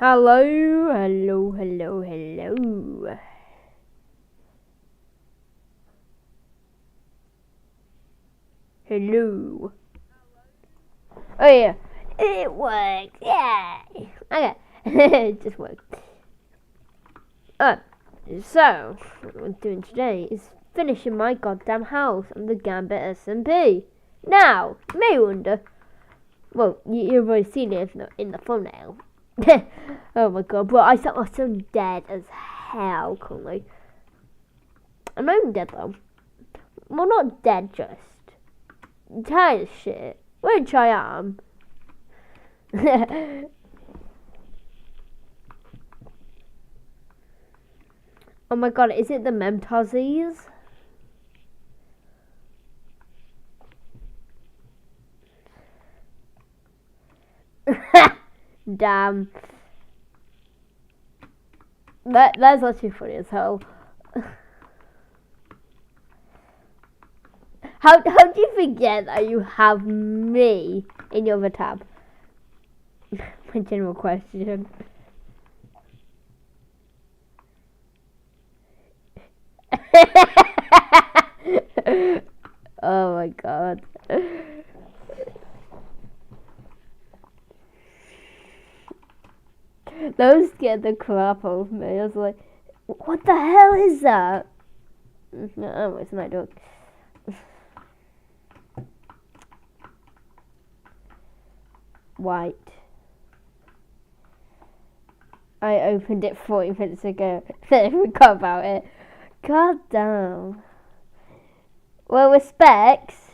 Hello, hello, hello, hello. Hello. Oh yeah, it worked. Yeah. Okay, it just worked. So what we're doing today is finishing my goddamn house on the Gambit Smp. Now, you may wonder. Well, you've already seen it in the thumbnail. Oh my god, but I thought I was so dead as hell currently. I'm not even dead though. Well, not dead, just tired as shit. Which I am. Oh my god, is it the Memtozzies? Damn. That's actually funny as hell. How do you forget that you have me in your other tab? My general question. Oh my god. Those scared the crap out of me. I was like, what the hell is that? No, it's my dog. White. I opened it 40 minutes ago. Then I forgot about it. God damn. Well, respects.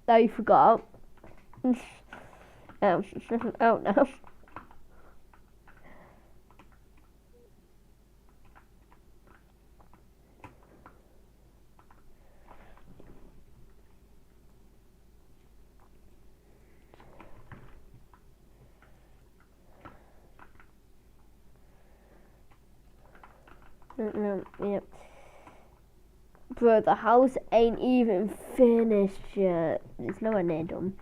Oh, you forgot. Oh no. Yep. Bro, the house ain't even finished yet. It's nowhere near done.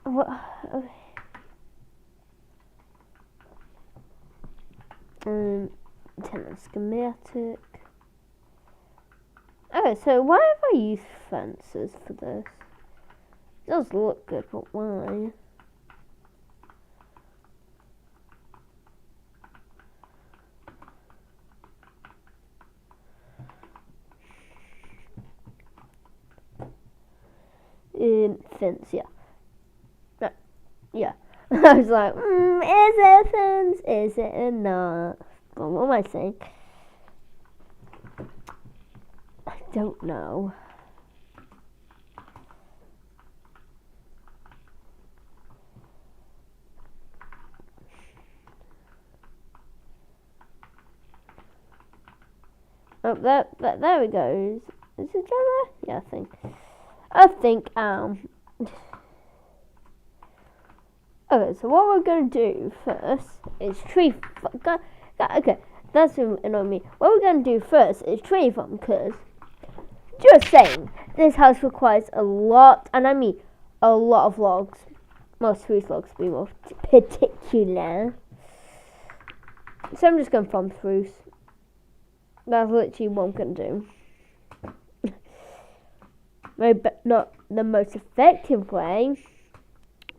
What? Tenant schematic. Okay, so why have I used fences for this? It does look good, but why? Fence, yeah. No, yeah. I was like, is it a fence? Is it not? Well, what am I saying? I don't know. Oh, there it goes. Is it there? Yeah, I think, okay, so what we're going to do first is tree farm. Okay, that's annoying me. What we're going to do first is tree farm, because, just saying, this house requires a lot, and I mean a lot of logs. Most spruce logs to be more particular. So I'm just going to farm spruce. That's literally what I'm going to do. Maybe not the most effective way,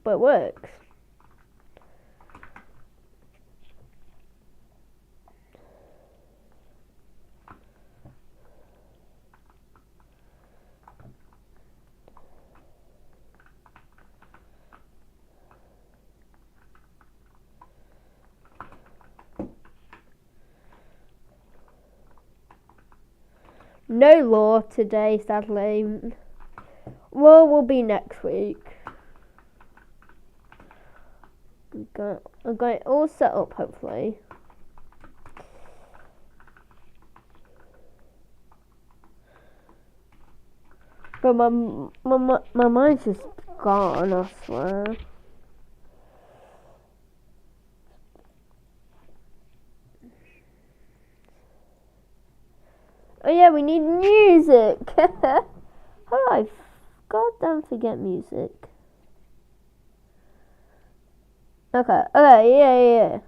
but it works. No law today, sadly. Law will be next week. I'm going it all set up, hopefully. But my mind's just gone, I swear. Oh yeah, we need music. How do I goddamn forget music? Okay, yeah.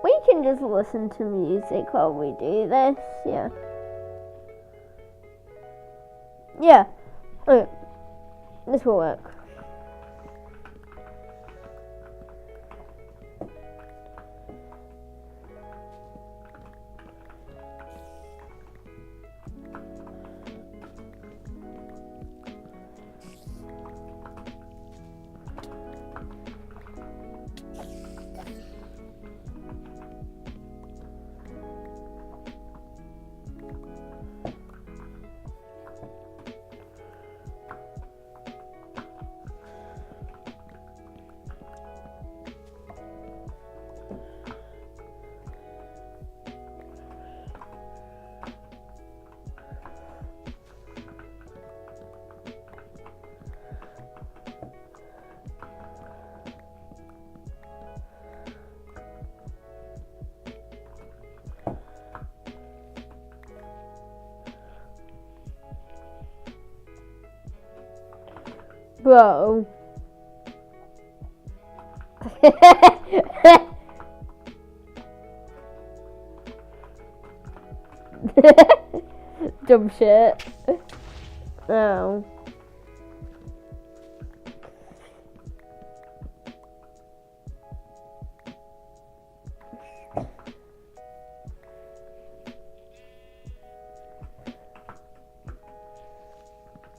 We can just listen to music while we do this, yeah. Yeah, okay. This will work. Bro. Dumb shit. Oh.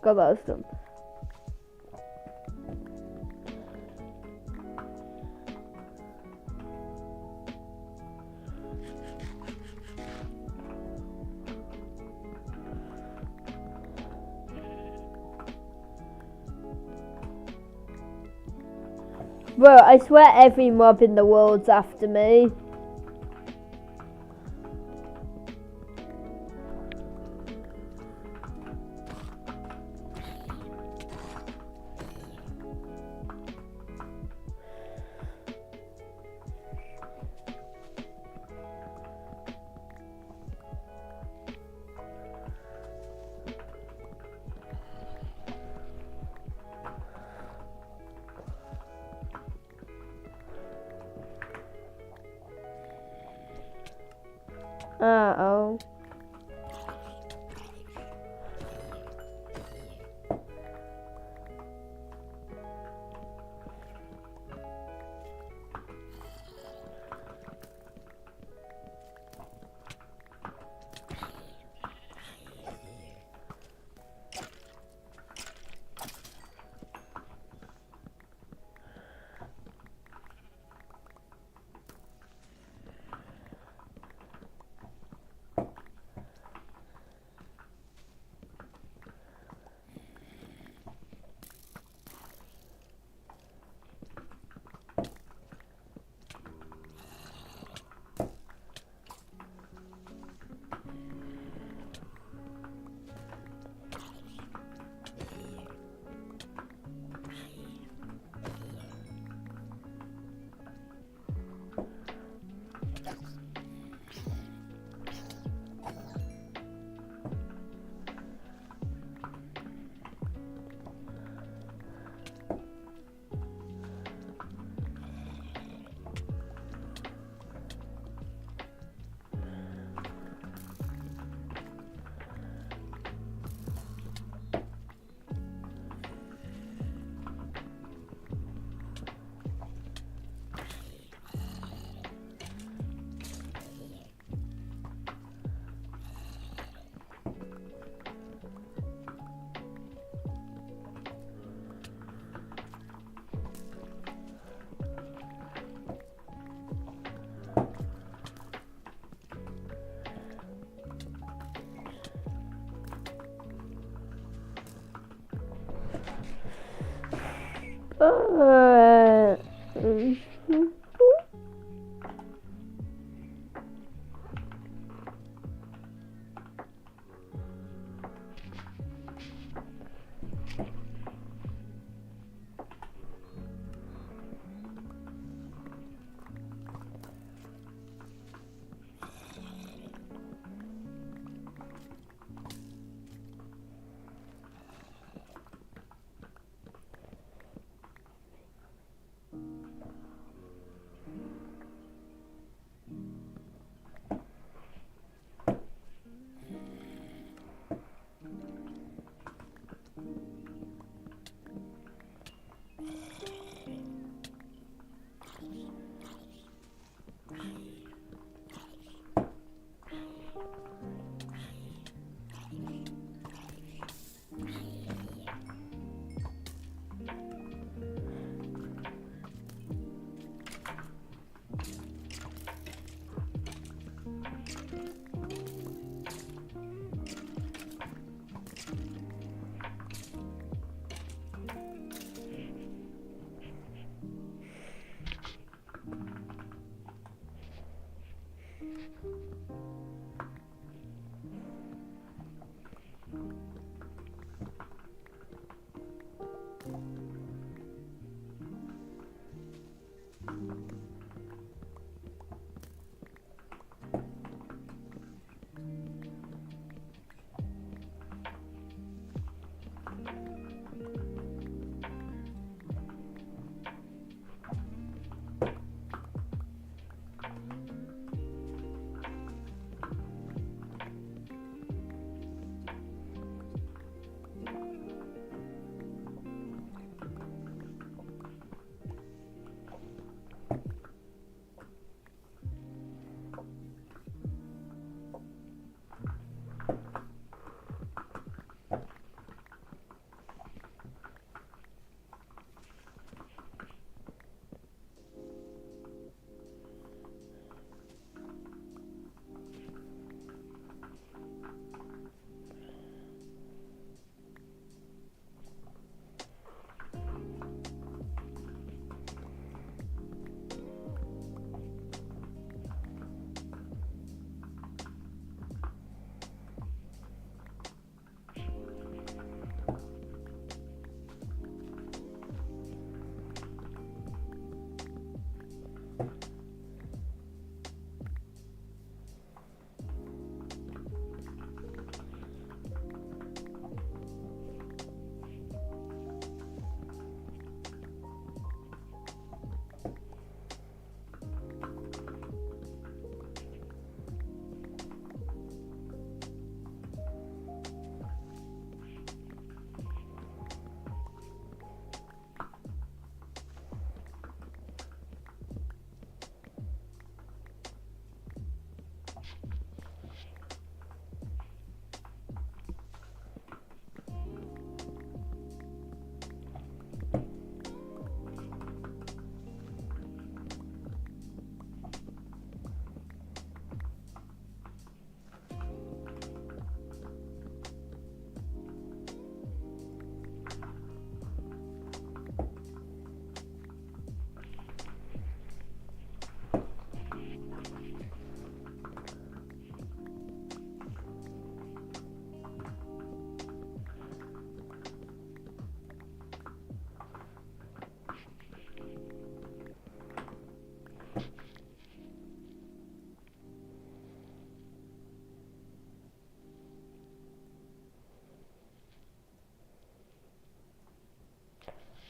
God, that was dumb. Bro, I swear every mob in the world's after me. Uh-oh.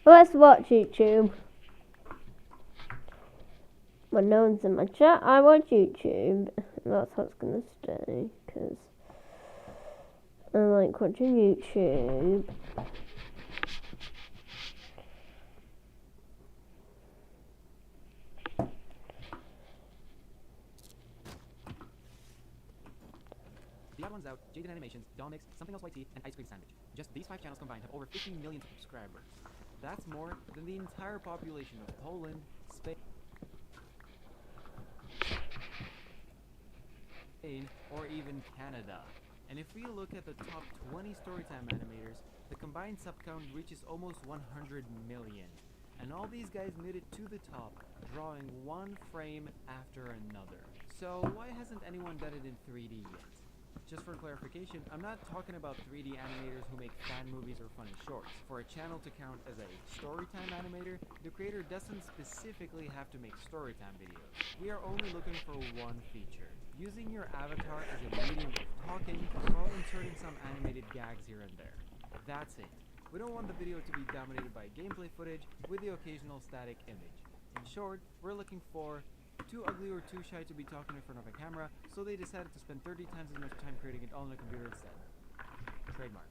Let's watch YouTube. When no one's in my chat, I watch YouTube. And that's how it's gonna stay, because I like watching YouTube. The odd ones out, Jaded Animations, Domix, Something Else YT, and Ice Cream Sandwich. Just these 5 channels combined have over 15 million subscribers. That's more than the entire population of Poland, Spain, or even Canada. And if we look at the top 20 storytime animators, the combined sub count reaches almost 100 million. And all these guys made it to the top, drawing one frame after another. So why hasn't anyone done it in 3D yet? Just for clarification, I'm not talking about 3D animators who make fan movies or funny shorts. For a channel to count as a storytime animator, the creator doesn't specifically have to make storytime videos. We are only looking for one feature: using your avatar as a medium of talking while inserting some animated gags here and there. That's it. We don't want the video to be dominated by gameplay footage with the occasional static image. In short, we're looking for too ugly or too shy to be talking in front of a camera, so they decided to spend 30 times as much time creating it all on a computer instead. Trademark.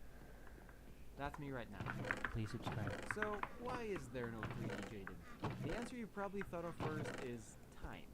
That's me right now. Please subscribe. So, why is there no 3D Jaden? The answer you probably thought of first is time.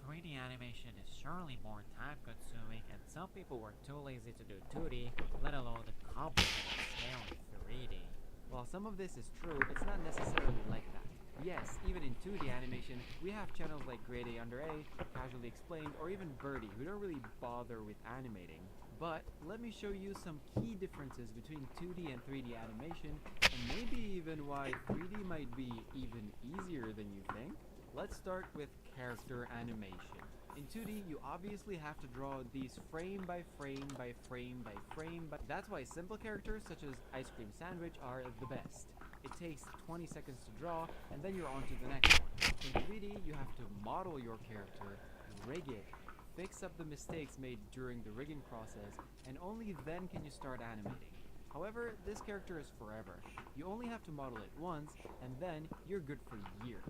3D animation is surely more time-consuming, and some people were too lazy to do 2D, let alone the complicated scale in 3D. While some of this is true, it's not necessarily like that. Yes, even in 2D animation, we have channels like Grade A Under A, Casually Explained, or even Birdie, who don't really bother with animating. But let me show you some key differences between 2D and 3D animation, and maybe even why 3D might be even easier than you think. Let's start with character animation. In 2D, you obviously have to draw these frame by frame by frame by frame, but that's why simple characters such as Ice Cream Sandwich are the best. It takes 20 seconds to draw, and then you're on to the next one. In 3D, you have to model your character, rig it, fix up the mistakes made during the rigging process, and only then can you start animating. However, this character is forever. You only have to model it once, and then you're good for years.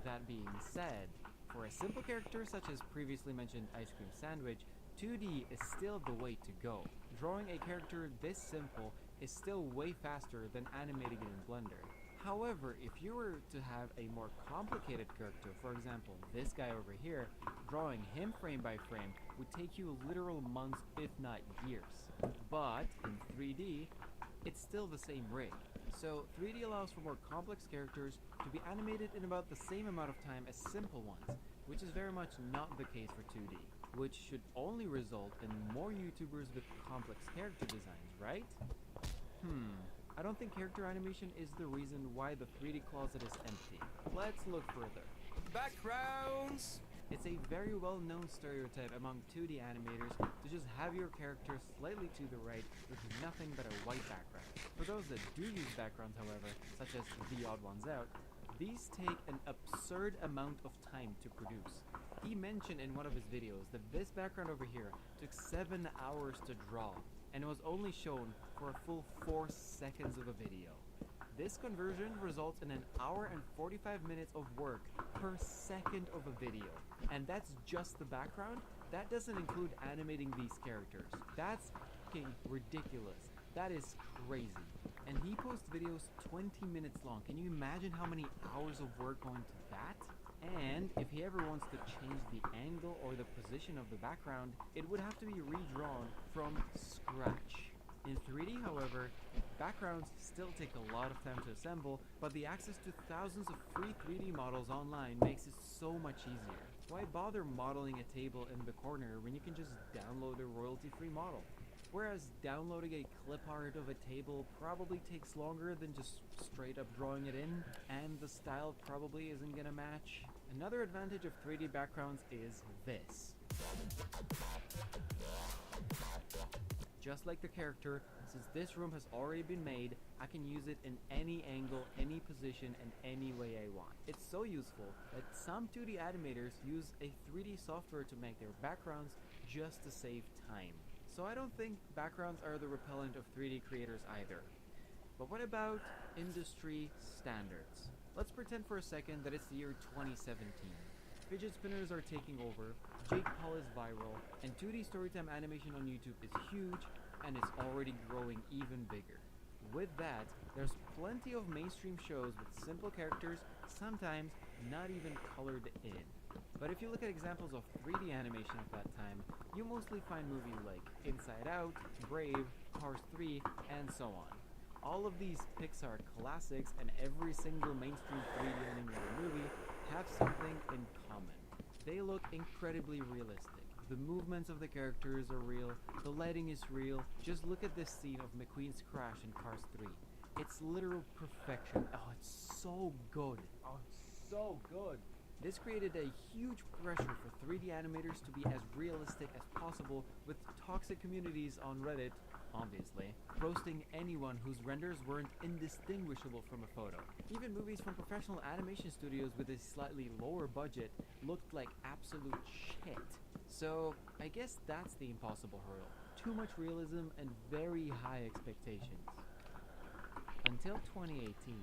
That being said, for a simple character such as previously mentioned Ice Cream Sandwich, 2D is still the way to go. Drawing a character this simple is still way faster than animating it in Blender. However, if you were to have a more complicated character, for example, this guy over here, drawing him frame by frame would take you literal months, if not years. But in 3D, it's still the same rig. So 3D allows for more complex characters to be animated in about the same amount of time as simple ones, which is very much not the case for 2D, which should only result in more YouTubers with complex character designs, right? I don't think character animation is the reason why the 3D closet is empty. Let's look further. Backgrounds! It's a very well-known stereotype among 2D animators to just have your character slightly to the right with nothing but a white background. For those that do use backgrounds, however, such as the odd ones out, these take an absurd amount of time to produce. He mentioned in one of his videos that this background over here took 7 hours to draw, and it was only shown for a full 4 seconds of a video. This conversion results in 1 hour and 45 minutes of work per second of a video. And that's just the background. That doesn't include animating these characters. That's fucking ridiculous. That is crazy. And he posts videos 20 minutes long. Can you imagine how many hours of work go into that? And if he ever wants to change the angle or the position of the background, it would have to be redrawn from scratch. In 3D, however, backgrounds still take a lot of time to assemble, but the access to thousands of free 3D models online makes it so much easier. Why bother modeling a table in the corner when you can just download a royalty-free model? Whereas downloading a clip art of a table probably takes longer than just straight up drawing it in, and the style probably isn't gonna match. Another advantage of 3D backgrounds is this. Just like the character, since this room has already been made, I can use it in any angle, any position, and any way I want. It's so useful that some 2D animators use a 3D software to make their backgrounds just to save time. So I don't think backgrounds are the repellent of 3D creators either. But what about industry standards? Let's pretend for a second that it's the year 2017. Fidget spinners are taking over, Jake Paul is viral, and 2D storytime animation on YouTube is huge and it's already growing even bigger. With that, there's plenty of mainstream shows with simple characters, sometimes not even colored in. But if you look at examples of 3D animation of that time, you mostly find movies like Inside Out, Brave, Cars 3, and so on. All of these Pixar classics and every single mainstream 3D animated movie have something in common. They look incredibly realistic. The movements of the characters are real, the lighting is real. Just look at this scene of McQueen's crash in Cars 3. It's literal perfection. Oh, it's so good. Oh, it's so good. This created a huge pressure for 3D animators to be as realistic as possible, with toxic communities on Reddit, obviously, roasting anyone whose renders weren't indistinguishable from a photo. Even movies from professional animation studios with a slightly lower budget looked like absolute shit. So, I guess that's the impossible hurdle. Too much realism and very high expectations. Until 2018.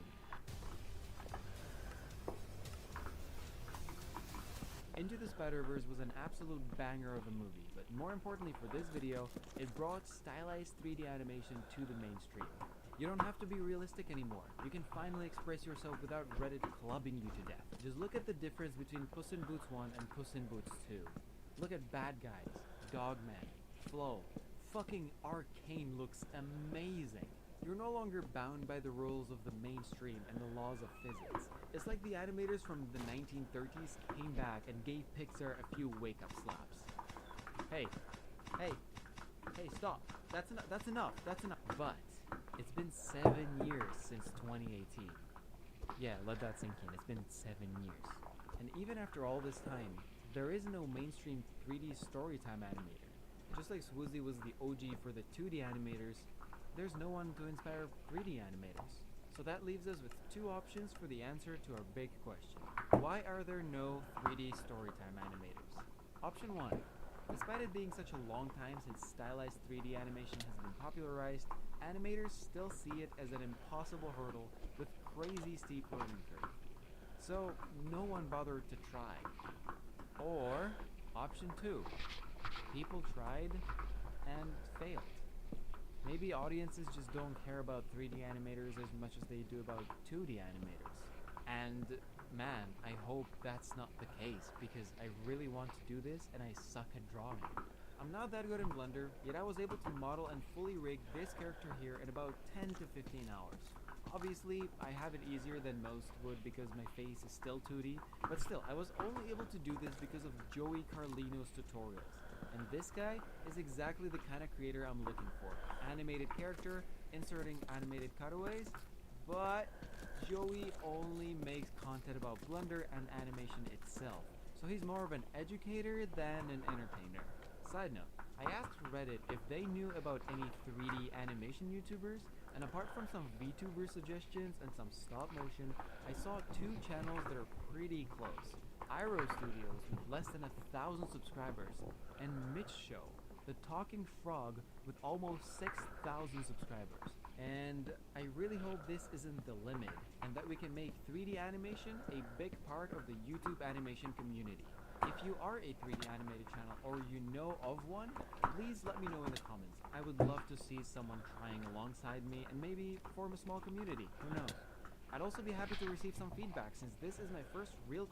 Into the Spider-Verse was an absolute banger of a movie, but more importantly for this video, it brought stylized 3D animation to the mainstream. You don't have to be realistic anymore. You can finally express yourself without Reddit clubbing you to death. Just look at the difference between Puss in Boots 1 and Puss in Boots 2. Look at Bad Guys, Dogman, Flow. Fucking Arcane looks amazing. You're no longer bound by the rules of the mainstream and the laws of physics. It's like the animators from the 1930s came back and gave Pixar a few wake-up slaps. Hey, stop. That's enough. But it's been 7 years since 2018. Yeah, let that sink in. It's been 7 years. And even after all this time, there is no mainstream 3D storytime animator. Just like Swoozie was the OG for the 2D animators, there's no one to inspire 3D animators. So that leaves us with two options for the answer to our big question. Why are there no 3D storytime animators? Option 1. Despite it being such a long time since stylized 3D animation has been popularized, animators still see it as an impossible hurdle with crazy steep learning curve. So no one bothered to try. Or option 2. People tried and failed. Maybe audiences just don't care about 3D animators as much as they do about 2D animators. And man, I hope that's not the case, because I really want to do this and I suck at drawing. I'm not that good in Blender, yet I was able to model and fully rig this character here in about 10 to 15 hours. Obviously, I have it easier than most would because my face is still 2D, but still, I was only able to do this because of Joey Carlino's tutorials. And this guy is exactly the kind of creator I'm looking for. Animated character, inserting animated cutaways, but Joey only makes content about Blender and animation itself. So he's more of an educator than an entertainer. Side note, I asked Reddit if they knew about any 3D animation YouTubers, and apart from some VTuber suggestions and some stop motion, I saw two channels that are pretty close. Iro Studios with less than 1,000 subscribers, and Mitch Show, the talking frog with almost 6,000 subscribers. And I really hope this isn't the limit, and that we can make 3D animation a big part of the YouTube animation community. If you are a 3D animated channel or you know of one, please let me know in the comments. I would love to see someone trying alongside me and maybe form a small community, who knows. I'd also be happy to receive some feedback since this is my first real...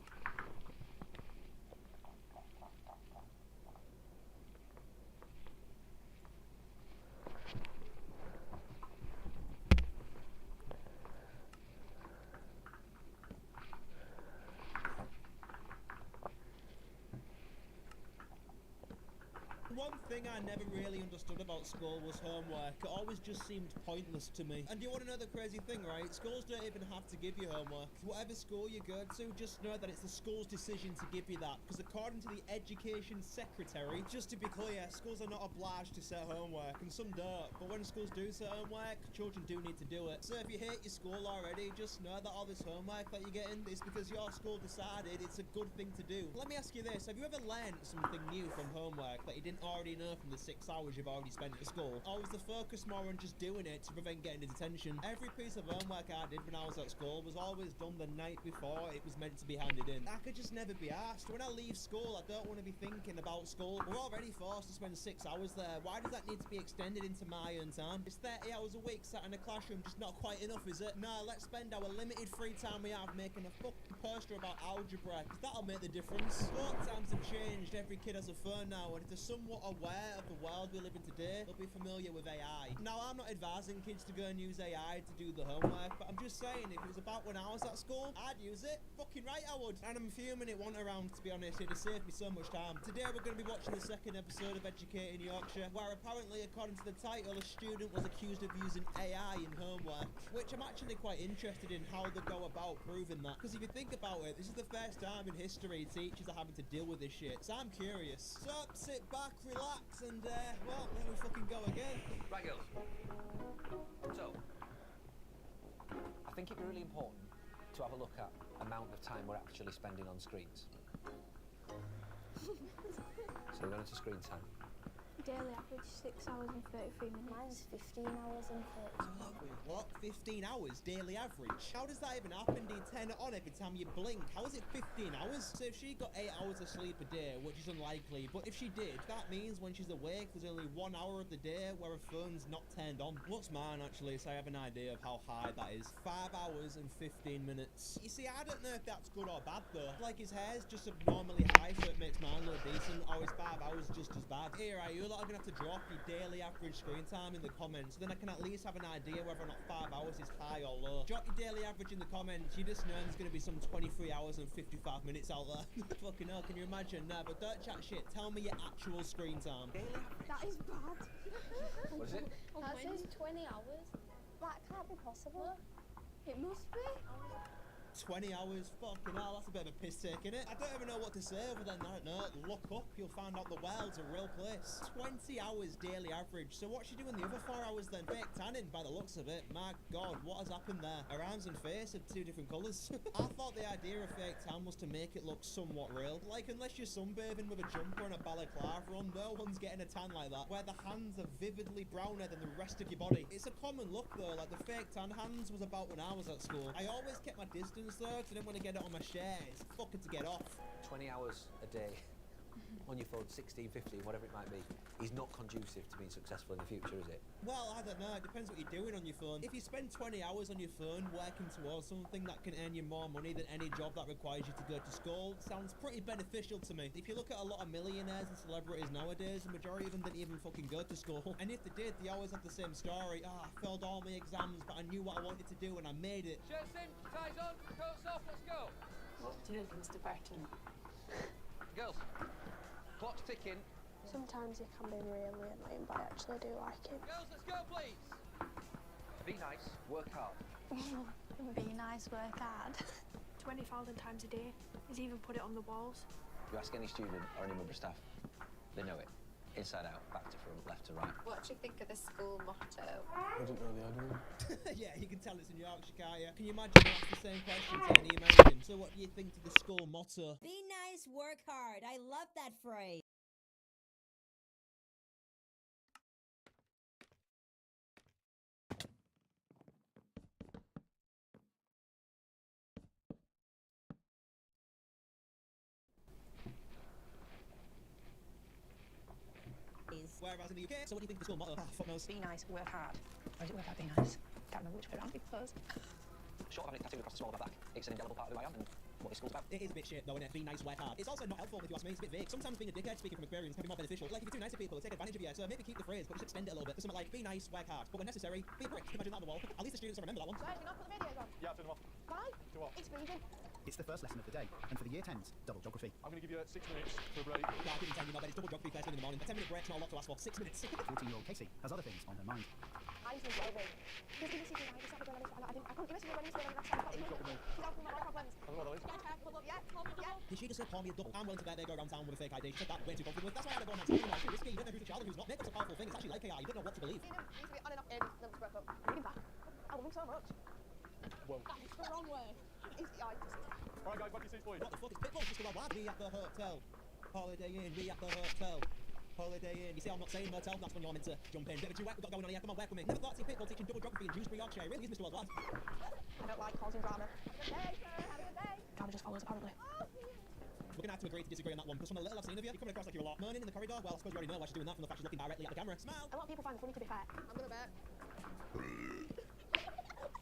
One thing I never really understood about school was homework. It always just seemed pointless to me. And do you want to know the crazy thing, right? Schools don't even have to give you homework. Whatever school you go to, just know that it's the school's decision to give you that. Because according to the education secretary, just to be clear, schools are not obliged to set homework, and some don't. But when schools do set homework, children do need to do it. So if you hate your school already, just know that all this homework that you're getting is because your school decided it's a good thing to do. Let me ask you this, have you ever learned something new from homework that you didn't already know from the 6 hours you've already spent at school? Or was the focus more on just doing it to prevent getting a detention? Every piece of homework I did when I was at school was always done the night before it was meant to be handed in. I could just never be asked. When I leave school, I don't want to be thinking about school. We're already forced to spend 6 hours there. Why does that need to be extended into my own time? It's 30 hours a week sat in a classroom, just not quite enough, is it? Nah, let's spend our limited free time we have making a fucking poster about algebra, because that'll make the difference. Sport times have changed. Every kid has a phone now, and if they're somewhat aware of the world we live in today, they'll be familiar with AI. Now, I'm not advising kids to go and use AI to do the homework, but I'm just saying, if it was about when I was at school, I'd use it. Fucking right I would. And I'm fuming it wasn't around, to be honest. It'd have saved me so much time. Today we're going to be watching the second episode of Educating Yorkshire, where apparently, according to the title, a student was accused of using AI in homework, which I'm actually quite interested in how they go about proving that. Because if you think about it, this is the first time in history teachers are having to deal with this shit. So I'm curious. So sit back, relax, and well, let me fucking go again. Right, girls. So, I think it'd be really important to have a look at amount of time we're actually spending on screens. So we're going into screen time. Daily average 6 hours and 33 minutes. Mine's 15 hours and 30. What? 15 hours daily average? How does that even happen? Do you turn it on every time you blink? How is it 15 hours? So if she got 8 hours of sleep a day, which is unlikely, but if she did, that means when she's awake, there's only 1 hour of the day where her phone's not turned on. What's mine actually, so I have an idea of how high that is. 5 hours and 15 minutes. You see, I don't know if that's good or bad though. Like his hair's just abnormally high, so it makes mine look decent, or is 5 hours just as bad? Here, you lot are gonna have to drop your daily average screen time in the comments, so then I can at least have an idea whether or not 5 hours is high or low. Drop your daily average in the comments. You just know there's gonna be some 23 hours and 55 minutes out there. Fucking hell, can you imagine? Nah, but don't chat shit. Tell me your actual screen time. That is bad. What is it? That says 20 hours. That can't be possible. It must be. 20 hours, fucking hell, that's a bit of a piss take, innit? I don't even know what to say other than that. No, look up, you'll find out the world's a real place. 20 hours daily average. So what's she doing the other 4 hours then? Fake tanning, by the looks of it. My God, what has happened there? Her arms and face are 2 different colours. I thought the idea of fake tan was to make it look somewhat real. Like, unless you're sunbathing with a jumper and a balaclava on, no one's getting a tan like that, where the hands are vividly browner than the rest of your body. It's a common look though, like the fake tan hands was about when I was at school. I always kept my distance though, because I didn't want to get it on my share. It's fucking to get off. 20 hours a day on your phone, 16, 15, whatever it might be, is not conducive to being successful in the future, is it? Well, I don't know. It depends what you're doing on your phone. If you spend 20 hours on your phone working towards something that can earn you more money than any job that requires you to go to school, sounds pretty beneficial to me. If you look at a lot of millionaires and celebrities nowadays, the majority of them didn't even fucking go to school. And if they did, they always have the same story. I failed all my exams, but I knew what I wanted to do and I made it. Shirts in, ties on, coats off, let's go. What do you think, Mr. Burton? Girls, clock's ticking. Sometimes it can be really annoying, but I actually do like it. Girls, let's go, please. Be nice, work hard. Be nice, work hard. 20,000 times a day. He's even put it on the walls. You ask any student or any member of staff, they know it. Inside out, back to front, left to right. What do you think of the school motto? I didn't know the idea. Yeah, you can tell it's in Yorkshire, can't you? Can you imagine that's the same question to any American? So what do you think to the school motto? Be nice, work hard. I love that phrase. Whereas in the UK, so what do you think of the school motto? Fuck knows. Be nice, work hard. Or is it work hard, be nice? Can't remember which way around it goes. Short of having it tattooed across the small of my back, it's an indelible part of who I am and what this school's about. It is a bit shit though, innit? Be nice, work hard. It's also not helpful if you ask me, it's a bit vague. Sometimes being a dickhead, speaking from experience, can be more beneficial. Like if you're too nice to people, they take advantage of you, so maybe keep the phrase, but just extend it a little bit. Something like, be nice, work hard. But when necessary, be a prick. Imagine that on the wall. At least the students will remember that one. Why did you not put the videos on? Yeah, I've turned them off. Why? Do what? It's reading. It's the first lesson of the day, and for the year 10s, double geography. I'm going to give you 6 minutes for a break. Yeah, I'll give you 10, you know, but it's double geography first thing in the morning. A 10-minute break's not a lot to ask for. 6 minutes. 14-year-old Casey has other things on her mind. Mine's been waving. He's been messaging me, I just haven't done anything. I couldn't give messaging when he was doing that. He's helping my problems. I don't know what that is. Yeah, call me a double. Did she just say call me a double? I'm willing to bet they go around town with a fake ID. She said that way too confident. That's why I had to go on that. You know, it's too risky. You don't know who's a child and who's not. Makeup's a powerful thing. It's actually like AI. You don't know what to believe. Seen him, he used to be on and off in numbers broke up. Bring him back. I love him so much. Whoa. That is the wrong way. Alright guys, back to your seats, please. What the fuck is Pitbull? Just about what? Me at the hotel. Holiday Inn, me at the hotel. Holiday Inn. You see, I'm not saying motel, that's when you're meant to jump in. Bit of a duet we've got going on here, come on, work with me. Never thought I'd see people teaching double geography in Dewsbury, Yorkshire. Really is Mr. Worldwide. I don't like causing drama. Hey, sir, have a good day. Drama just follows, apparently. We're gonna have to agree to disagree on that one, because from the little I've seen of you, you're coming across like you're a lot moaning in the corridor. Well, I suppose you already know why she's doing that from the fact she's looking directly at the camera. Smile! A lot of people find it funny, to be fair. I'm gonna bet.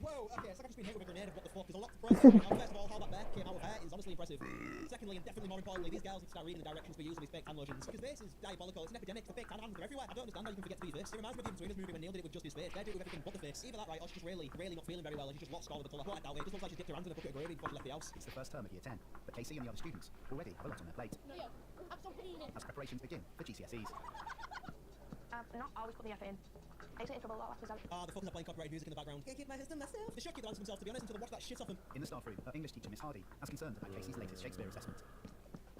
Whoa, okay, it's like I've just been hit with a grenade of what the fuck. There's a lot to process right now. First of all, how that bear came out of hair is honestly impressive. Secondly, and definitely more importantly, these girls need to start reading the directions for use of these fake tan lotions. Because this is diabolical, it's an epidemic. The fake tan hands are everywhere. I don't understand how you can forget to use this. It reminds me of the Betweeners movie when Neil did it with just his face. They do it with everything but the face. Either that right, or she's just really not feeling very well and she just lost all of the colour. But I doubt it. It just looks like she's dipped her hands in a bucket of gravy before she left the house. It's the first term of year 10, but Casey and the other students already have a lot on their plate. As preparations begin for GCSEs. Not always put the effort in. I used to get in trouble a lot last result. Ah, the fuckers are playing copyrighted music in the background. Can't keep my husband myself. They should keep their hands to themselves, to be honest, until they watch that shit off them. In the staff room, her English teacher, Miss Hardy, has concerned about Casey's latest Shakespeare assessment.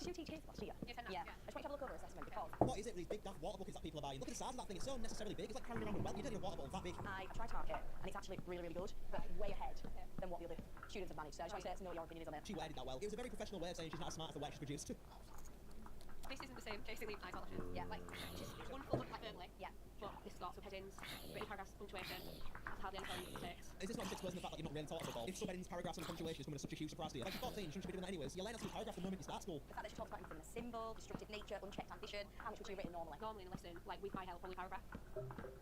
Did you teach his last year? Yeah. I just want you to have a look over assessment because... What is it with these big daft water buckets that people are buying? Look at the size of that thing, it's so unnecessarily big. It's like carrying around a well. You don't need a water bottle that big. I tried to mark it, and it's actually really, really good, but way ahead than what the other students have managed. So I just want to know what your opinion is on it. She worded that well. It was a very professional way of saying she's not as smart as the work she's produced. This isn't the same Casey Leave Nice Eyelashes. Yeah, like... She's wonderful, like verbally. Yeah. But this got subheadings, written paragraphs, punctuation. That's hardly any time mistakes. Is this not just exposing the fact that you've not really taught football? If subheadings, paragraphs and punctuation is coming as such a huge surprise to you. Like you're 14, you shouldn't be doing that anyways. You learn how to do paragraphs the moment you start school. The fact that she talks about everything, the symbol, destructive nature, unchecked ambition, how much would she have written normally? Normally in a lesson, like with my help, only paragraph.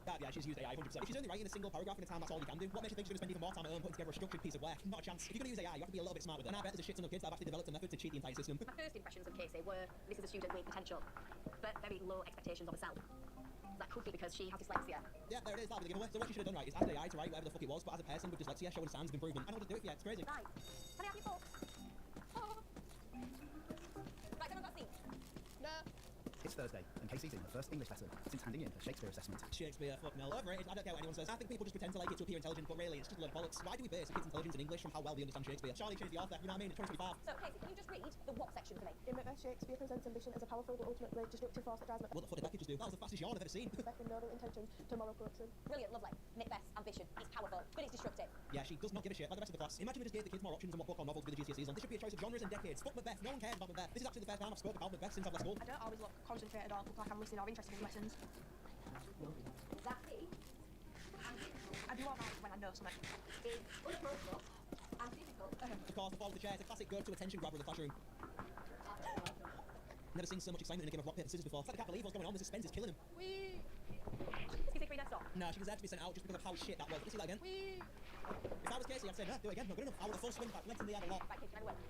Yeah, she's used AI 100%. If she's only writing a single paragraph in a time that's all you can do, what makes you think she's going to spend even more time at home putting together a structured piece of work? Not a chance. If you're going to use AI, you have to be a little bit smart with it. And I bet there's a shit ton of kids that have actually developed a method to cheat the entire system. My first impressions of Casey were, this is a student with potential, but very low expectations of herself. That could be because she has dyslexia. Yeah, there it is, that'll be the giveaway. So what she should have done right is ask AI to write whatever the fuck it was, but as a person with dyslexia showing signs of improvement. I know what to do it for you, it's crazy. Right. Can I have your books? Oh. Right, everyone got a seat? No. It's Thursday, and Casey's in her first English lesson since handing in her Shakespeare assessment. Shakespeare, fuck no. Overrated, I don't care what anyone says. I think people just pretend to like it to appear intelligent, but really, it's just a load of bollocks. Why do we base a kid's intelligence in English from how well they understand Shakespeare? Charlie changed the author, you know what I mean? It's 2025. So, Casey, can you just read the what section to me? In Macbeth, Shakespeare presents ambition as a powerful but ultimately destructive force that drives What the fuck did that kid just do? That was the fastest yawn I've ever seen. Macbeth with noble intentions to moral corruption. Brilliant, lovely. Macbeth's ambition. It's powerful, but it's destructive. Yeah, she does not give a shit like the rest of the class. Imagine we just gave the kids more options on what book or novel to be the GCSEs on. This should be a choice of genres and decades. Fuck Macbeth, no one cares about Macbeth. This is actually the first time I've spoken about Macbeth since I've left school. I don't always look concentrated or look like I'm listening or interested in lessons. Exactly. I do alright when I know something. It's unapproachable and difficult. Of course, the fall of the chair is a classic go-to attention grabber in the classroom. Never seen so much excitement in a game of rock, paper, scissors before. It's like I can't believe what's going on. The suspense is killing him. Wee! Excuse me, free next stop. No, she deserves to be sent out just because of how shit that was. Let me see that again. Wee! If I was Casey, I'd say, no, do it again. Not good enough. I want a full swing back. Legs in the air a lot. Right, Casey, can I go in?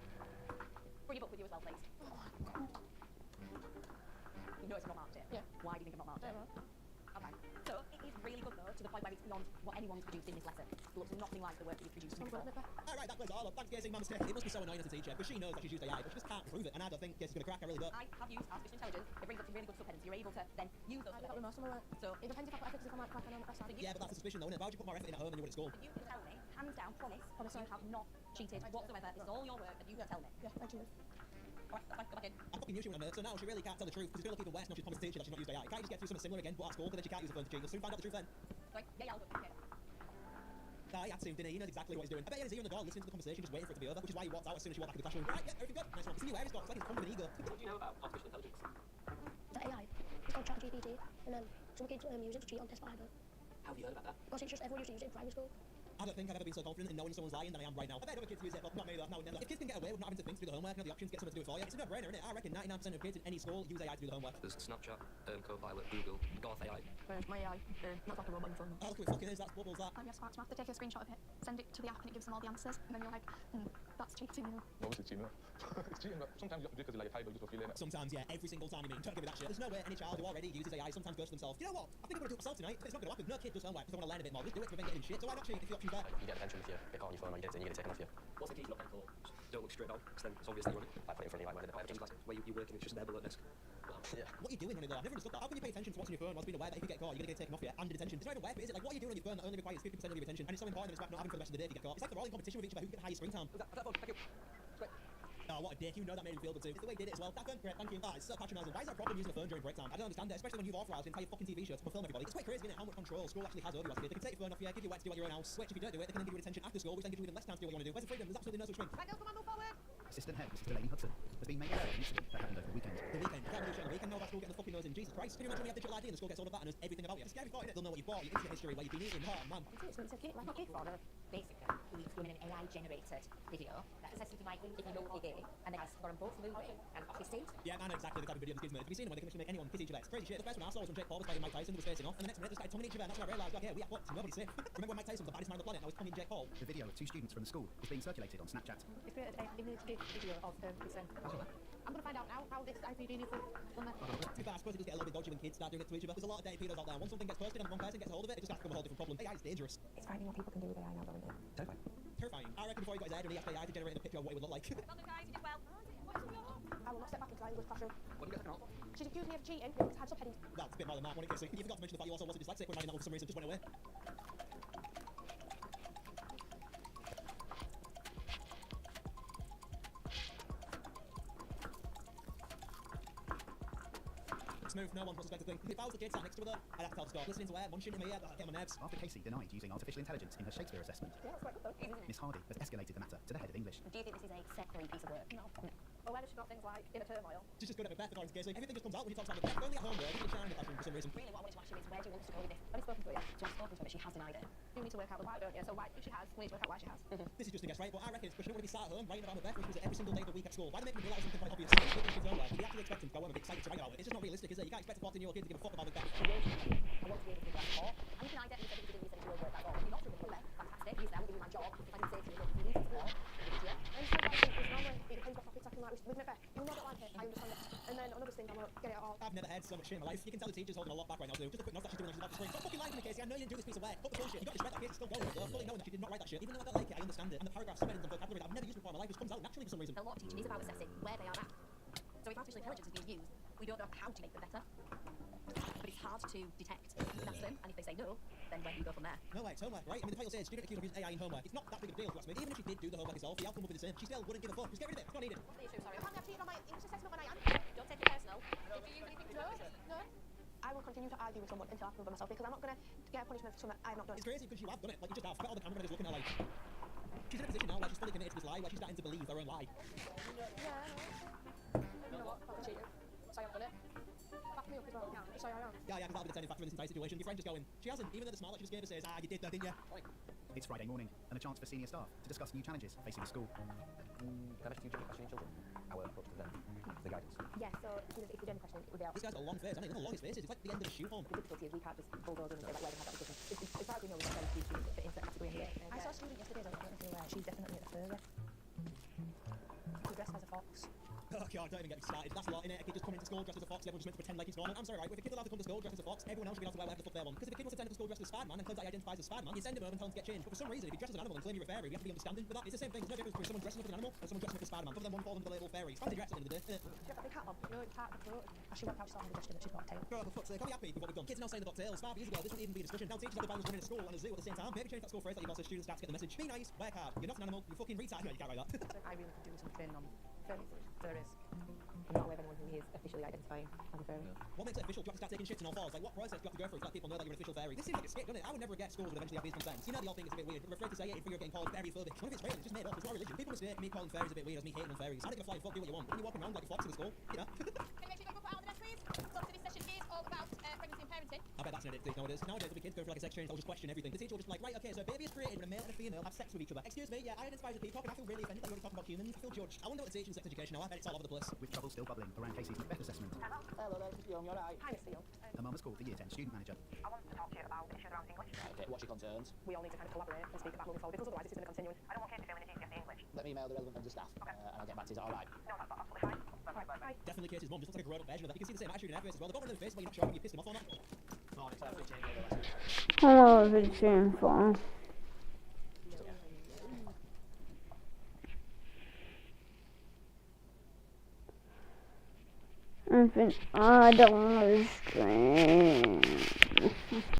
Bring your book with you as well, please. You know it's not marked it? Yeah. Why do you think I've not marked it? Okay. So, it is really good though, to the point where it's beyond what anyone's produced in this lesson. It looks nothing like the work that you've produced before. Alright, that clears it all up. Thanks, Casey, my mistake. It must be so annoying as a teacher, because she knows that she's used AI, but she just can't prove it, and I don't think Casey's going to crack, I really don't. I have used artificial intelligence. It brings up some really good subheadings. You're able to then use those subheadings. Most of my work. So, It depends if I put effort, if I might crack on that side. Yeah, but that's a suspicion though, isn't it? Why would you put more effort in at home than you would at school? you can tell me, hands down, promise, you have not cheated whatsoever. This is all your work, and you can tell me. Yeah, I cheated. Alright, that's fine, go back in. I fucking knew she was on her, so now she really can't tell the truth, because it's going to look even worse now she's promised the teacher that she's not used AI. Can't you just get through something similar again, but at school, but then she can't use the phone to cheat? You'll soon find out the truth then. Sorry? Yeah, I'll go. Okay. Nah, he had to, didn't he? He knows exactly what he's doing. I bet he had his ear on the door listening to the conversation, just waiting for it to be over, which is why he walked out as soon as she walked back in the classroom. Right, yeah, everything good. Nice one. It's a new air he's got. It's like he's come with an ego. What do you know about artificial intelligence? The AI. It's called ChatGPT, and then some kids use it to cheat on tests, but I don't. How have you heard about that? Because it's just everyone used to use it in primary school. I don't think I've ever been so confident in knowing someone's lying than I am right now. I bet other kids use it, but not me though. No, never. If kids can get away with not having to think through the homework and have the options to get someone to do it for you, it's a no-brainer, isn't it? I reckon 99% of kids in any school use AI to do the homework. There's Snapchat, Copilot, Google, Garth AI. My AI, not talking about my phone. Oh, look who it fucking is. That's Bubbles, that. Yeah, Spark Smart. They take a screenshot of it, send it to the app, and it gives them all the answers, and then you're like, that's cheating. Obviously cheating. It's cheating, but sometimes you have to do it because like high value to feel in it. Sometimes, yeah, every single time you mean, don't give me that shit. There's no way any child who already uses AI sometimes goes to themselves, you know what? I think I'm gonna do it myself tonight. It's not gonna happen. No kid does homework because they want to learn a bit more. Just do it to prevent getting shit. So why not cheat if the option's there? You get attention if you pick on your phone or you get it and you get it taken off you. What's the key to not getting caught? Just don't look straight on, because then it's obvious that you're on it. Like put it in front of you, like where the gym class, where you work and it's just there below the desk. Yeah. What are you doing, honey, though? I've never understood that. How can you pay attention to what's on your phone whilst being aware that if you get caught, you're gonna get taken off you and detention? It's not even worth it, is it? Like, what are you doing on your phone that only requires 50% of your attention? And it's so important that it's worth not having for the rest of the day if you get caught. It's like they're all in competition with each other who can get higher screen time. Was that fun? Thank you. Great. Oh, what a dick. You know that made me feel good too. It's the way he did it as well. That firm, great, thank you. That is so patronising. Why is that a problem using a phone during break time? I don't understand it, especially when you've authorised an entire fucking TV show to film everybody. It's quite crazy, isn't it, how much control school actually has over you as a kid. They can take your phone off you, give you work to do at your own house, which if you don't do it, they can then give you detention after school, which then gives you even less time to do what you want to do. Where's the freedom? There's absolutely no such thing. Right, girls, come on, move forward. Assistant head, Mrs. Delaney Hudson, has been made aware of an incident that happened over the weekend. The weekend. You can't really do shit on the weekend. No, that school getting the fucking goes in, Jesus Christ, can you imagine when you have digital ID and the school gets hold of that and knows everything about you? It's a scary thought, innit? They'll know what you bought, your internet history, where you've been eating, oh man. So it's a kid, like a kid father, basically, who's doing an AI-generated video that says something like, if you know you're gay, and then has got them both moving and kissing. Yeah, I know exactly the type of video the kids made. Have you seen them when they can actually make anyone kiss each other? It's crazy shit. The first one I saw was when Jake Paul was fighting Mike Tyson, who was facing off, and the next minute they started tonguing each other, and that's when I realised, okay, we are fucked, nobody's safe. Remember when Mike Tyson was the baddest man on the planet, and I was tonguing Jake Paul? The video of 2 students from the school is being circulated on Snapchat. They created a image video of kissing. I'm going to find out now how this IPD needs to run that. To be fair, I suppose it does get a little bit dodgy when kids start doing it to each other. There's a lot of dirty pedos out there. Once something gets posted and the wrong person gets a hold of it, it just has to become a whole different problem. AI is dangerous. It's frightening what people can do with AI now, don't it? Terrifying. Terrifying. I reckon before he got his head and he asked AI to generate a picture of what it would look like. I will not step back into that English classroom. What do you get wrong? She's accused me of cheating because I had subheadings. Well, it's a bit more than that, wasn't it, Casey? You forgot to mention the fact you also wasn't dyslexic when writing that one for some reason just went away. Smooth, no one was expected to think. If I was the kid sat next to her, I'd have to tell the story. Listening to her, munching in my ear, get on my nerves. After Casey denied using artificial intelligence in her Shakespeare assessment, Yeah, that's quite good though, isn't it? Miss Hardy has escalated the matter to the head of English. Do you think this is a separate piece of work? No. Well, where has she got things like inner turmoil? She's just good at Macbeth, according to Casey. Everything just comes out when she talks about Macbeth. Only at home, though. Everything's shining in the classroom for some reason. Really, what I wanted to ask you is, where do you want us to go with this? Have you spoken to her yet? So I've spoken to her, but she has denied it. You need to work out the why, don't you? So why, if she has, we need to work out why she has. This is just a guess, right? But I reckon it's because she don't want to be sat at home writing about Macbeth when she was at every single day of the week at school. Why do they make them do that something quite obvious? It's kids' homework. You actually expect them to go home and be excited to write about it. It's just not realistic, is it? You can't expect a 14-year-old kid to give a fuck about Macbeth. I want to be able to do that more. And you denied it, and you said you didn't listen to your word, that's all. If you're not doing it, fantastic. Use them, give me my job. If I didn't say to you, look, you need to support, I'll give it to you. And so I think it's normally, it depends what topics acting like with Macbeth. You know, I don't like it, I understand it. And then another thing, I'm going to get it all. I've never heard so much shit in my life. You can tell the teacher's holding a lot back right now, too. Just a quick note that she's doing when she's off the screen. Stop fucking lying to me, Casey. I know you didn't do this piece of work. Fuck the bullshit. You got to respect that Casey's still going, though. Fully knowing that she did not write that shit. Even though I don't like it, I understand it. And the paragraph subheadings and vocabulary that I've never used before in my life just comes out naturally for some reason. A lot of teaching is about assessing where they are at. So if artificial intelligence is being used, we don't know how to make them better. But it's hard to detect. You can ask them, and if they say no, then where do you go from there? No, it's homework, right? I mean, the title says student accused of using AI in homework. It's not that big of a deal, if you ask me. Even if she did do the homework herself, the outcome would be the same. She still wouldn't give a fuck. Just get rid of it. It's not needed. What's the issue? Sorry. I can't have cheated on my English assessment when I am. Don't take it personal. Did you use anything to No. I will continue to argue with someone until I've proven myself because I'm not going to get a punishment for something I have not done. It's crazy because you have done it. Like, you just have. Forget all the camera is looking at her like... She's in a position now where she's fully committed to this lie, where she's starting to believe her own lie. Yeah, you know what? Fucking cheating. Sorry, I've done it. Back me up as well. Sorry, I am. Yeah, because that'll be the turning factor in this entire situation. Your friend just going, she hasn't. Even though the smile that she just gave her says, you did that, didn't you? It's Friday morning, and a chance for senior staff to discuss new challenges facing the school. Can I ask you questioning children? Our approach to them, the guidance. Yeah, so if you do any questioning, it would be out. This guy's got a long face. I mean, look how long his face is. It's like the end of a shoe horn. The difficulty is we can't just bulldoze in and say, like, where they have that position. As far as we know, we've got very few students that fit into that category here. I saw a student yesterday, I don't know if you're aware, she's definitely at the furthest. She's dressed as a fox. Oh god, don't even get me started. That's a lot, innit? A kid just coming into school dressed as a fox, everyone's just meant to pretend like he's normal. I'm sorry, right? If a kid's allowed to come to school dressed as a fox, everyone else should be able to wear whatever the fuck they want. Because if a kid wants to turn up to school dressed as Spider-Man and claims that he identifies as Spider-Man, you send him over and tell him to get changed. But for some reason, if he dresses as an animal and claims you're a fairy, we have to be understanding with that. It's the same thing. There's no difference between someone dressing up as an animal and someone dressing up as Spider-Man. Both of them one fall under the label fairy. It's fancy dress at the end of the day. She had the cat on. No, it's part of the throat. As she went out, she saw her suggestion that she's got a tail. Oh, for fuck's sake, are we happy with what we've done? Kids are now saying they've got tails. 5 years ago, this wouldn't even be a discussion. Now teachers have the balance running a school and a zoo at the same time. Maybe change that school phrase that you've got so students start to get the message. Be nice, work hard. You're not an animal, you fucking retard. No, you can't write that. I really could do with some training on fairies. There is. I'm not aware of anyone who is officially identifying as a fairy. What makes it official? Do you have to start taking shits in all fours? Like, what process do you have to go through to let people know that you're an official fairy? This seems like a skit, doesn't it? I would never guess schools would eventually have these concerns. You know, the whole thing is a bit weird. We're afraid to say it in fear of getting called fairyphobic. None of it's real, it's just made up. It's not religion. People mistake me calling fairies a bit weird as me hating on fairies. I don't give a flying fuck, do what you want. When you're walking around like a fox in the school, you know. Can you make sure you go put out on the desk, please? So this session is all about pregnancy and parenting. I bet that's an addictive nowadays. Nowadays, when kids go for like a sex change, they'll just question everything. The teacher will just be like, right, okay, so a baby is created when a male and a female have sex with each other. Excuse me, yeah, I identify as a peacock and I feel really offended that you're already talking about humans. I feel judged. I wonder what they teach in sex education now. I bet it's all over the place. With trouble still bubbling around Casey's Macbeth assessment, Hello there, Mr. Young, you alright? Hi, Mr. Young. her mum has called the Year 10 student manager. I want to talk to you about issues around English. Okay, what's your concerns? We all need to kind of collaborate and speak about moving forward because otherwise this is going to continue. I don't want kids feeling the GCSE English. Let me email the relevant members of staff and I'll get back to you. Is that alright? No, that's absolutely fine. Bye. Definitely Casey's mum just looks like a grown up version of that. You can see the same attitude in her face as well. They've got one in the face where you're not sure if you pissed him off or not. Morning, sir. Free change over the lesson. How long have you been for? I think I don't understand.